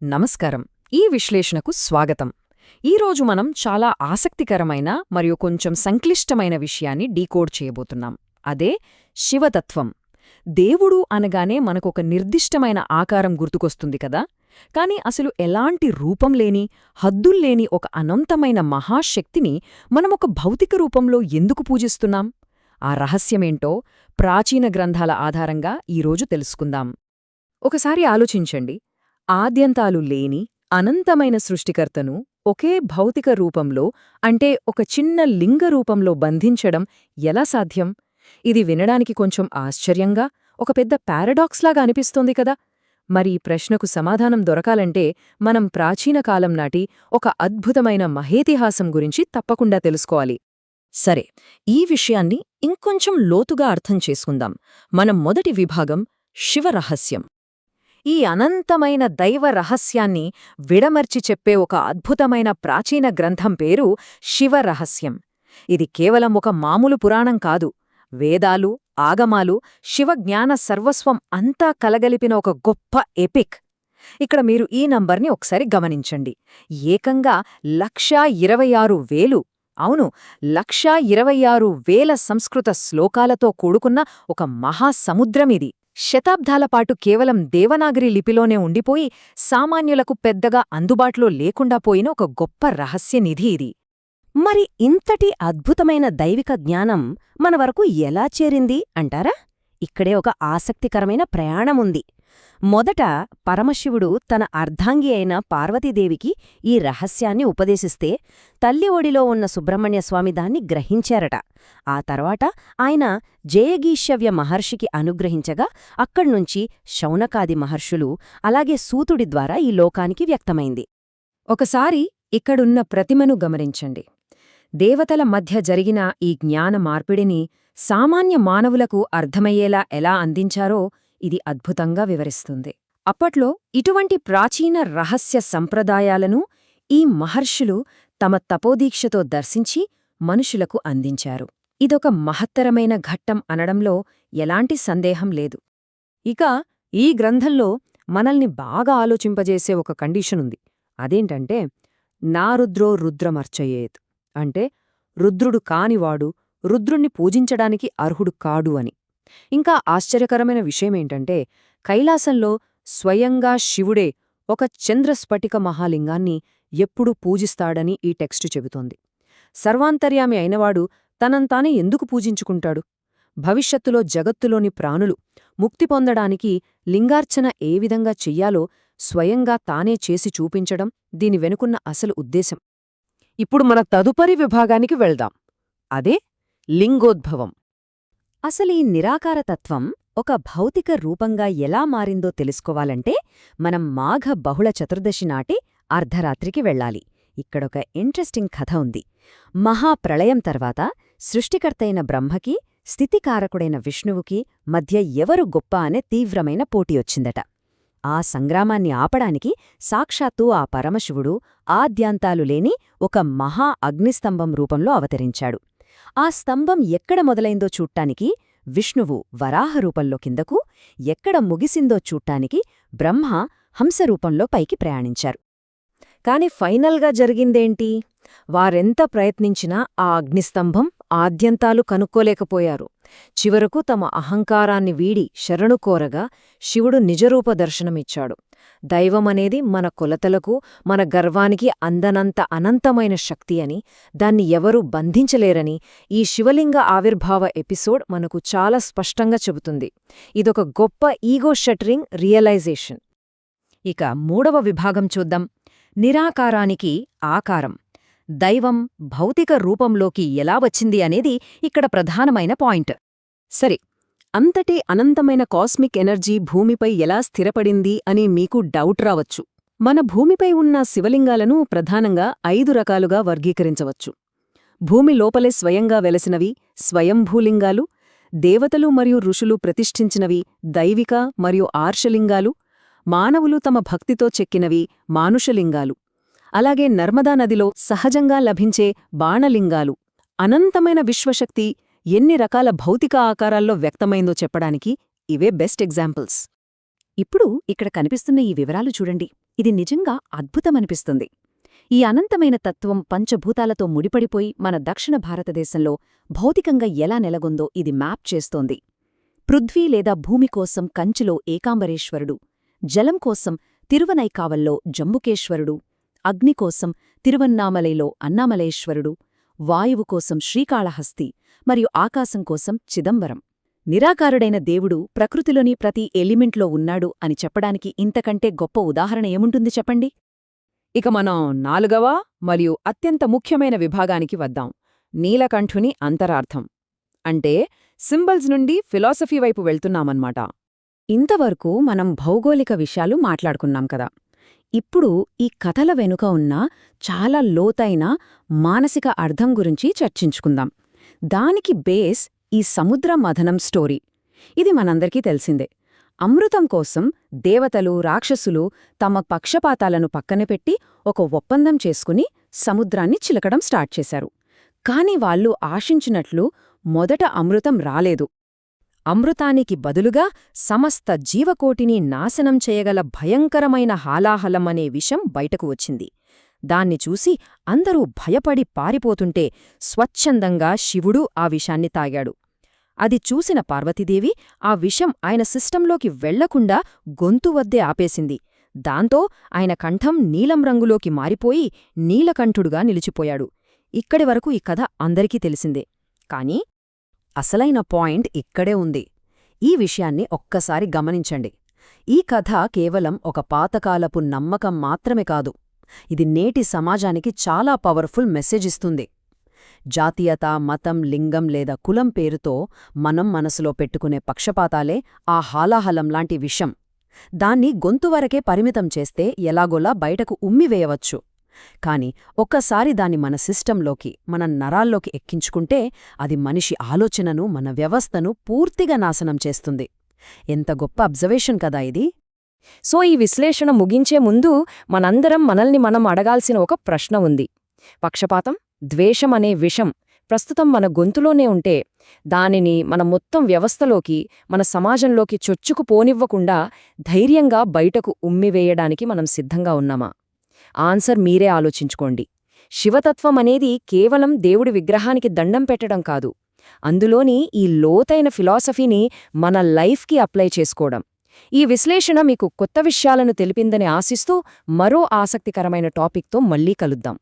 నమస్కారం. ఈ విశ్లేషణకు స్వాగతం. ఈరోజు మనం చాలా ఆసక్తికరమైన మరియు కొంచెం సంక్లిష్టమైన విషయాన్ని డీకోడ్ చేయబోతున్నాం. అదే శివతత్వం. దేవుడు అనగానే మనకొక నిర్దిష్టమైన ఆకారం గుర్తుకొస్తుంది కదా. కాని అసలు ఎలాంటి రూపం లేని, హద్దుల్లేని ఒక అనంతమైన మహాశక్తిని మనమొక భౌతిక రూపంలో ఎందుకు పూజిస్తున్నాం? ఆ రహస్యమేంటో ప్రాచీన గ్రంథాల ఆధారంగా ఈరోజు తెలుసుకుందాం. ఒకసారి ఆలోచించండి. ఆద్యంతాలు లేని అనంతమైన సృష్టికర్తను ఒకే భౌతిక రూపంలో, అంటే ఒక చిన్న లింగ రూపంలో బంధించడం ఎలా సాధ్యం? ఇది వినడానికి కొంచెం ఆశ్చర్యంగా, ఒక పెద్ద పారాడాక్స్లాగా అనిపిస్తోంది కదా. మరి ఈ ప్రశ్నకు సమాధానం దొరకాలంటే మనం ప్రాచీన కాలం నాటి ఒక అద్భుతమైన మహేతిహాసం గురించి తప్పకుండా తెలుసుకోవాలి. సరే, ఈ విషయాన్ని ఇంకొంచెం లోతుగా అర్థం చేసుకుందాం. మనం మొదటి విభాగం శివరహస్యం. ఈ అనంతమైన దైవ రహస్యాన్ని విడమర్చి చెప్పే ఒక అద్భుతమైన ప్రాచీన గ్రంథం పేరు శివరహస్యం. ఇది కేవలం ఒక మామూలు పురాణం కాదు. వేదాలు, ఆగమాలు, శివజ్ఞాన సర్వస్వం అంతా కలగలిపిన ఒక గొప్ప ఎపిక్. ఇక్కడ మీరు ఈ నంబర్ని ఒకసారి గమనించండి. ఏకంగా 1,26,000. అవును, 1,26,000 సంస్కృత శ్లోకాలతో కూడుకున్న ఒక మహాసముద్రమిది. శతాబ్దాలపాటు కేవలం దేవనాగరి లిపిలోనే ఉండిపోయి సామాన్యులకు పెద్దగా అందుబాటులో లేకుండా పోయిన ఒక గొప్ప రహస్యనిధి ఇది. మరి ఇంతటి అద్భుతమైన దైవిక జ్ఞానం మన వరకు ఎలా చేరింది అంటారా? ఇక్కడే ఒక ఆసక్తికరమైన ప్రయాణముంది. మొదట పరమశివుడు తన అర్ధాంగి అయిన పార్వతీదేవికి ఈ రహస్యాన్ని ఉపదేశిస్తే తల్లి ఒడిలో ఉన్న సుబ్రహ్మణ్యస్వామి దాన్ని గ్రహించారట. ఆ తర్వాత ఆయన జయగీషవ్య మహర్షికి అనుగ్రహించగా అక్కడ్నుంచి శౌనకాది మహర్షులు, అలాగే సూతుడి ద్వారా ఈ లోకానికి వ్యక్తమైంది. ఒకసారి ఇక్కడున్న ప్రతిమను గమనించండి. దేవతల మధ్య జరిగిన ఈ జ్ఞాన మార్పిడిని సామాన్య మానవులకు అర్థమయ్యేలా ఎలా అందించారో ఇది అద్భుతంగా వివరిస్తుంది. అప్పట్లో ఇటువంటి ప్రాచీన రహస్య సంప్రదాయాలను ఈ మహర్షులు తమ తపోదీక్షతో దర్శించి మనుషులకు అందించారు. ఇదొక మహత్తరమైన ఘట్టం అనడంలో ఎలాంటి సందేహం లేదు. ఇక ఈ గ్రంథంలో మనల్ని బాగా ఆలోచింపజేసే ఒక కండిషనుంది. అదేంటంటే నా రుద్రో రుద్రమర్చయేత్, అంటే రుద్రుడు కానివాడు రుద్రుణ్ణి పూజించడానికి అర్హుడు కాడు అని. ఇంకా ఆశ్చర్యకరమైన విషయమేంటంటే కైలాసంలో స్వయంగా శివుడే ఒక చంద్రస్ఫటిక మహాలింగాన్ని ఎప్పుడూ పూజిస్తాడని ఈ టెక్స్టు చెబుతోంది. సర్వాంతర్యామి అయినవాడు తనంతానే ఎందుకు పూజించుకుంటాడు? భవిష్యత్తులో జగత్తులోని ప్రాణులు ముక్తి పొందడానికి లింగార్చన ఏ విధంగా చెయ్యాలో స్వయంగా తానే చేసి చూపించడం దీని వెనుకున్న అసలు ఉద్దేశం. ఇప్పుడు మన తదుపరి విభాగానికి వెళ్దాం. అదే లింగోద్భవం. అసలీ నిరాకారతత్వం ఒక భౌతిక రూపంగా ఎలా మారిందో తెలుసుకోవాలంటే మనం మాఘ బహుళ చతుర్దశి నాటి అర్ధరాత్రికి వెళ్ళాలి. ఇక్కడొక ఇంట్రెస్టింగ్ కథ ఉంది. మహాప్రళయం తర్వాత సృష్టికర్తైన బ్రహ్మకి, స్థితికారకుడైన విష్ణువుకి మధ్య ఎవరు గొప్ప అనే తీవ్రమైన పోటీ వచ్చిందట. ఆ సంగ్రామాన్ని ఆపడానికి సాక్షాత్తూ ఆ పరమశివుడు ఆద్యాంతాలు లేని ఒక మహా అగ్నిస్తంభం రూపంలో అవతరించాడు. ఆ స్తంభం ఎక్కడ మొదలైందో చూట్టానికి విష్ణువు వరాహరూపంలో కిందకు, ఎక్కడ ముగిసిందో చూట్టానికి బ్రహ్మ హంసరూపంలో పైకి ప్రయాణించారు. కాని ఫైనల్గా జరిగిందేంటి? వారెంత ప్రయత్నించినా ఆ అగ్నిస్తంభం ఆద్యంతాలు కనుక్కోలేకపోయారు. చివరకు తమ అహంకారాన్ని వీడి శరణు కోరగా శివుడు నిజరూప దర్శనమిచ్చాడు. దైవమనేది మన కొలతలకు, మన గర్వానికి అందనంత అనంతమైన శక్తి అని, దాన్ని ఎవరూ బంధించలేరని ఈ శివలింగ ఆవిర్భావ ఎపిసోడ్ మనకు చాలా స్పష్టంగా చెబుతుంది. ఇదొక గొప్ప ఈగో షట్టరింగ్ రియలైజేషన్. ఇక మూడవ విభాగం చూద్దాం. నిరాకారానికి ఆకారం. దైవం భౌతిక రూపంలోకి ఎలా వచ్చింది అనేది ఇక్కడ ప్రధానమైన పాయింట్. సరే, అంతటి అనంతమైన కాస్మిక్ ఎనర్జీ భూమిపై ఎలా స్థిరపడింది అని మీకు డౌట్ రావచ్చు. మన భూమిపై ఉన్న శివలింగాలను ప్రధానంగా 5 రకాలుగా వర్గీకరించవచ్చు. భూమి లోపలే స్వయంగా వెలసినవి స్వయంభూలింగాలు, దేవతలు మరియు ఋషులు ప్రతిష్ఠించినవి దైవిక మరియు ఆర్షలింగాలు, మానవులు తమ భక్తితో చెక్కినవి మానుషలింగాలు, అలాగే నర్మదా నదిలో సహజంగా లభించే బాణలింగాలు. అనంతమైన విశ్వశక్తి ఎన్ని రకాల భౌతిక ఆకారాల్లో వ్యక్తమైందో చెప్పడానికి ఇవే బెస్ట్ ఎగ్జాంపుల్స్. ఇప్పుడు ఇక్కడ కనిపిస్తున్న ఈ వివరాలు చూడండి. ఇది నిజంగా అద్భుతమనిపిస్తుంది. ఈ అనంతమైన తత్వం పంచభూతాలతో ముడిపడిపోయి మన దక్షిణ భారతదేశంలో భౌతికంగా ఎలా నెలగొందో ఇది మ్యాప్ చేస్తోంది. పృథ్వీ లేదా భూమి కోసం కంచిలో ఏకాంబరేశ్వరుడు, జలం కోసం తిరువనైకావల్లో జంబుకేశ్వరుడు, అగ్ని కోసం తిరువన్నామలైలో అన్నామలేశ్వరుడు, వాయువు కోసం శ్రీకాళహస్తి మరియు ఆకాశం కోసం చిదంబరం. నిరాకారుడైన దేవుడు ప్రకృతిలోని ప్రతి ఎలిమెంట్లో ఉన్నాడు అని చెప్పడానికి ఇంతకంటే గొప్ప ఉదాహరణ ఏముంటుంది చెప్పండి? ఇక మనం 4వ మరియు అత్యంత ముఖ్యమైన విభాగానికి వద్దాం, నీలకంఠుని అంతరార్థం. అంటే సింబల్స్ నుండి ఫిలాసఫీ వైపు వెళ్తున్నామన్నమాట. ఇంతవరకు మనం భౌగోళిక విషయాలు మాట్లాడుకున్నాం కదా. ఇప్పుడు ఈ కథల వెనుక ఉన్న చాలా లోతైన మానసిక అర్థం గురించి చర్చించుకుందాం. దానికి బేస్ ఈ సముద్ర మథనం స్టోరీ. ఇది మనందరికీ తెలిసిందే. అమృతం కోసం దేవతలు, రాక్షసులు తమ పక్షపాతాలను పక్కనపెట్టి ఒక ఒప్పందం చేసుకుని సముద్రాన్ని చిలకడం స్టార్ట్ చేశారు. కాని వాళ్ళు ఆశించినట్లు మొదట అమృతం రాలేదు. అమృతానికి బదులుగా సమస్త జీవకోటిని నాశనం చేయగల భయంకరమైన హాలాహలం అనే విషం బయటకు వచ్చింది. దాన్ని చూసి అందరూ భయపడి పారిపోతుంటే స్వచ్ఛందంగా శివుడు ఆ విషాన్ని తాగాడు. అది చూసిన పార్వతీదేవి ఆ విషం ఆయన సిస్టంలోకి వెళ్లకుండా గొంతు వద్దే ఆపేసింది. దాంతో ఆయన కంఠం నీలం రంగులోకి మారిపోయి నీలకంఠుడుగా నిలిచిపోయాడు. ఇక్కడి వరకు ఈ కథ అందరికీ తెలిసిందే. కాని అసలైన పాయింట్ ఇక్కడే ఉంది. ఈ విషయాన్ని ఒక్కసారి గమనించండి. ఈ కథ కేవలం ఒక పాతకాలపు నమ్మకం మాత్రమే కాదు. ఇది నేటి సమాజానికి చాలా పవర్ఫుల్ మెసేజ్ ఇస్తుంది. జాతీయత, మతం, లింగం లేదా కులం పేరుతో మనం మనసులో పెట్టుకునే పక్షపాతాలే ఆ హాలాహలంలాంటి విషం. దాన్ని గొంతువరకే పరిమితం చేస్తే ఎలాగోలా బయటకు ఉమ్మివేయవచ్చు. కాని ఒక్కసారి దాన్ని మన సిస్టంలోకి, మన నరాల్లోకి ఎక్కించుకుంటే అది మనిషి ఆలోచనను, మన వ్యవస్థను పూర్తిగా నాశనం చేస్తుంది. ఎంత గొప్ప అబ్జర్వేషన్ కదా ఇది! సో ఈ విశ్లేషణ ముగించే ముందు మనందరం మనల్ని మనం అడగాల్సిన ఒక ప్రశ్న ఉంది. పక్షపాతం, ద్వేషం అనే విషం ప్రస్తుతం మన గొంతులోనే ఉంటే దానిని మన మొత్తం వ్యవస్థలోకి, మన సమాజంలోకి చొచ్చుకుపోనివ్వకుండా ధైర్యంగా బయటకు ఉమ్మివేయడానికి మనం సిద్ధంగా ఉన్నామా? ఆన్సర్ మీరే ఆలోచించుకోండి. శివతత్వం అనేది కేవలం దేవుడి విగ్రహానికి దండం పెట్టడం కాదు. అందులోని ఈ లోతైన ఫిలాసఫీని మన లైఫ్కి అప్లై చేసుకోవడం. ఈ విశ్లేషణ మీకు కొత్త విషయాలను తెలిపిందని ఆశిస్తూ మరో ఆసక్తికరమైన టాపిక్తో మళ్ళీ కలుద్దాం.